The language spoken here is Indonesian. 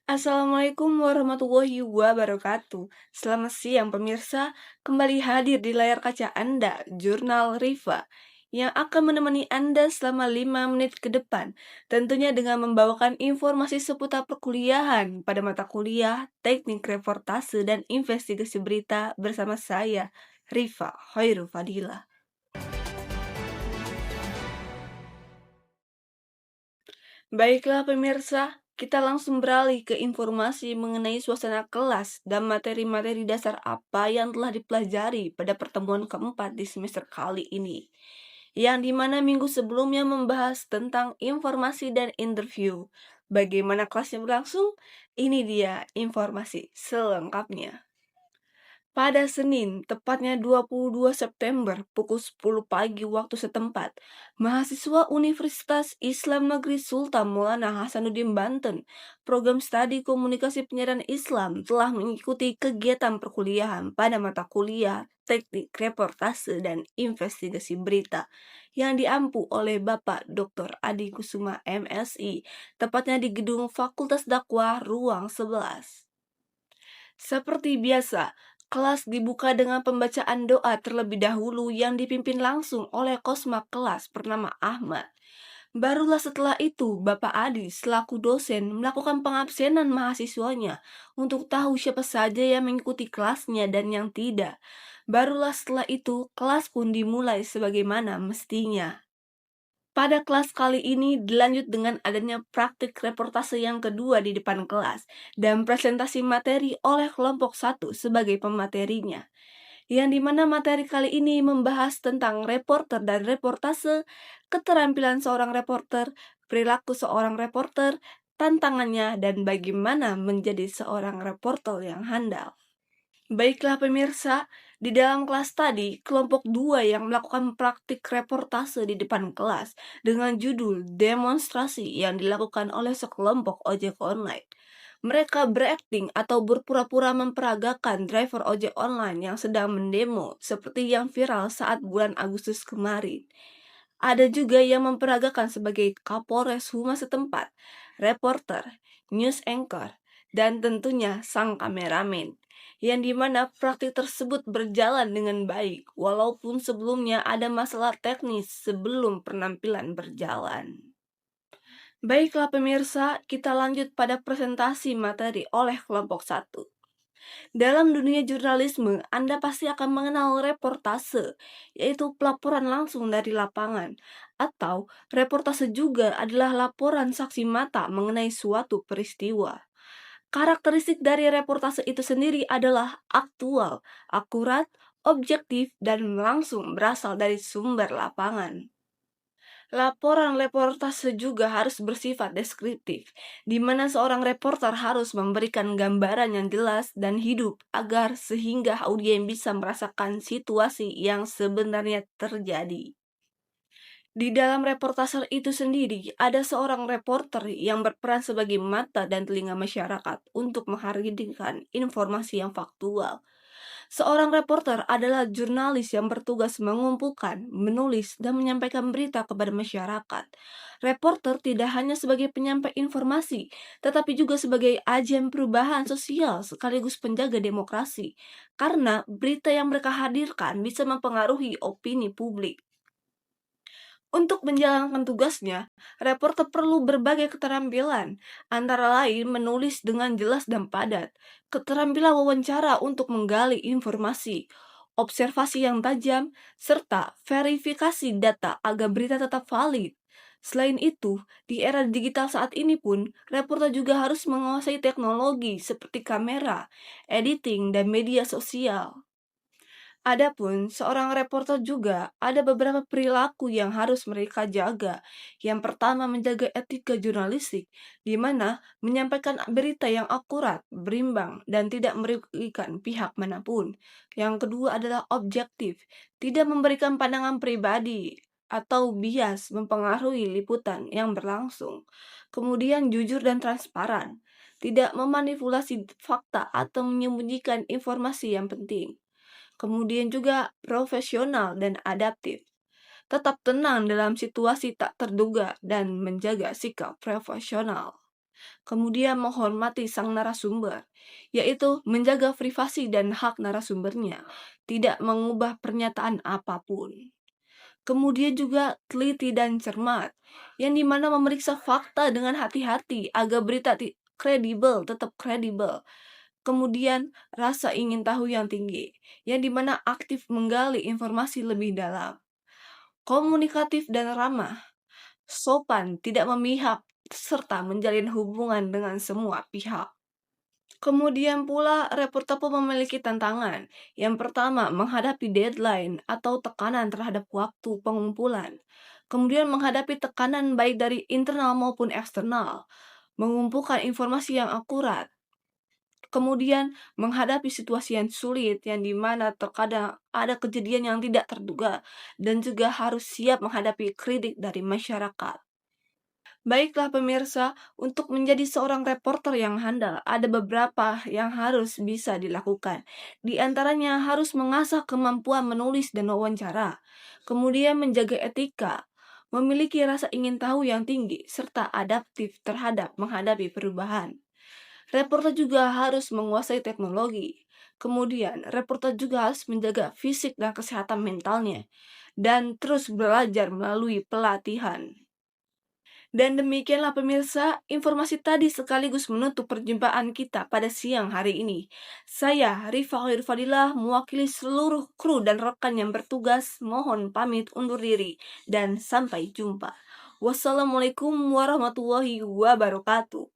Assalamualaikum warahmatullahi wabarakatuh. Selamat siang pemirsa, kembali hadir di layar kaca Anda, Jurnal Riva, yang akan menemani Anda selama 5 menit ke depan, tentunya dengan membawakan informasi seputar perkuliahan pada mata kuliah, teknik reportase, dan investigasi berita bersama saya, Riva Hoirul Fadilah. Baiklah pemirsa, kita langsung beralih ke informasi mengenai suasana kelas dan materi-materi dasar apa yang telah dipelajari pada pertemuan keempat di semester kali ini. Yang dimana minggu sebelumnya membahas tentang informasi dan interview. Bagaimana kelasnya berlangsung? Ini dia informasi selengkapnya. Pada Senin, tepatnya 22 September pukul 10 pagi waktu setempat, mahasiswa Universitas Islam Negeri Sultan Maulana Hasanuddin Banten, program studi komunikasi penyiaran Islam telah mengikuti kegiatan perkuliahan pada mata kuliah teknik reportase dan investigasi berita yang diampu oleh Bapak Dr. Adi Kusuma MSI, tepatnya di gedung Fakultas Dakwah Ruang 11. Seperti biasa, kelas dibuka dengan pembacaan doa terlebih dahulu yang dipimpin langsung oleh kosma kelas bernama Ahmad. Barulah setelah itu, Bapak Adi selaku dosen melakukan pengabsenan mahasiswanya untuk tahu siapa saja yang mengikuti kelasnya dan yang tidak. Barulah setelah itu, kelas pun dimulai sebagaimana mestinya. Pada kelas kali ini dilanjut dengan adanya praktik reportase yang kedua di depan kelas dan presentasi materi oleh kelompok satu sebagai pematerinya. Yang dimana materi kali ini membahas tentang reporter dan reportase, keterampilan seorang reporter, perilaku seorang reporter, tantangannya, dan bagaimana menjadi seorang reporter yang handal. Baiklah pemirsa, di dalam kelas tadi, kelompok 2 yang melakukan praktik reportase di depan kelas dengan judul demonstrasi yang dilakukan oleh sekelompok ojek online. Mereka berakting atau berpura-pura memperagakan driver ojek online yang sedang mendemo seperti yang viral saat bulan Agustus kemarin. Ada juga yang memperagakan sebagai Kapolres Humas setempat, reporter, news anchor, dan tentunya sang kameramen yang dimana praktik tersebut berjalan dengan baik, walaupun sebelumnya ada masalah teknis sebelum penampilan berjalan. Baiklah pemirsa, kita lanjut pada presentasi materi oleh kelompok satu. Dalam dunia jurnalisme, Anda pasti akan mengenal reportase, yaitu pelaporan langsung dari lapangan, atau reportase juga adalah laporan saksi mata mengenai suatu peristiwa. Karakteristik dari reportase itu sendiri adalah aktual, akurat, objektif, dan langsung berasal dari sumber lapangan. Laporan reportase juga harus bersifat deskriptif, di mana seorang reporter harus memberikan gambaran yang jelas dan hidup agar sehingga audiens bisa merasakan situasi yang sebenarnya terjadi. Di dalam reportase itu sendiri, ada seorang reporter yang berperan sebagai mata dan telinga masyarakat untuk menghadirkan informasi yang faktual. Seorang reporter adalah jurnalis yang bertugas mengumpulkan, menulis, dan menyampaikan berita kepada masyarakat. Reporter tidak hanya sebagai penyampai informasi, tetapi juga sebagai agen perubahan sosial sekaligus penjaga demokrasi. Karena berita yang mereka hadirkan bisa mempengaruhi opini publik. Untuk menjalankan tugasnya, reporter perlu berbagai keterampilan, antara lain menulis dengan jelas dan padat, keterampilan wawancara untuk menggali informasi, observasi yang tajam, serta verifikasi data agar berita tetap valid. Selain itu, di era digital saat ini pun, reporter juga harus menguasai teknologi seperti kamera, editing, dan media sosial. Adapun seorang reporter juga ada beberapa perilaku yang harus mereka jaga. Yang pertama menjaga etika jurnalistik, di mana menyampaikan berita yang akurat, berimbang, dan tidak merugikan pihak manapun. Yang kedua adalah objektif, tidak memberikan pandangan pribadi atau bias mempengaruhi liputan yang berlangsung. Kemudian jujur dan transparan, tidak memanipulasi fakta atau menyembunyikan informasi yang penting. Kemudian juga profesional dan adaptif. Tetap tenang dalam situasi tak terduga dan menjaga sikap profesional. Kemudian menghormati sang narasumber, yaitu menjaga privasi dan hak narasumbernya, tidak mengubah pernyataan apapun. Kemudian juga teliti dan cermat, yang dimana memeriksa fakta dengan hati-hati agar berita kredibel, tetap kredibel. Kemudian rasa ingin tahu yang tinggi, yang dimana aktif menggali informasi lebih dalam. Komunikatif dan ramah, sopan, tidak memihak, serta menjalin hubungan dengan semua pihak. Kemudian pula, reporter pun memiliki tantangan. Yang pertama, menghadapi deadline atau tekanan terhadap waktu pengumpulan. Kemudian menghadapi tekanan baik dari internal maupun eksternal, mengumpulkan informasi yang akurat. Kemudian menghadapi situasi yang sulit yang dimana terkadang ada kejadian yang tidak terduga dan juga harus siap menghadapi kritik dari masyarakat. Baiklah pemirsa, untuk menjadi seorang reporter yang handal, ada beberapa yang harus bisa dilakukan. Di antaranya harus mengasah kemampuan menulis dan wawancara, kemudian menjaga etika, memiliki rasa ingin tahu yang tinggi, serta adaptif terhadap menghadapi perubahan. Reporter juga harus menguasai teknologi. Kemudian, reporter juga harus menjaga fisik dan kesehatan mentalnya, dan terus belajar melalui pelatihan. Dan demikianlah pemirsa, informasi tadi sekaligus menutup perjumpaan kita pada siang hari ini. Saya, Rifa Fadilah, mewakili seluruh kru dan rekan yang bertugas, mohon pamit undur diri, dan sampai jumpa. Wassalamualaikum warahmatullahi wabarakatuh.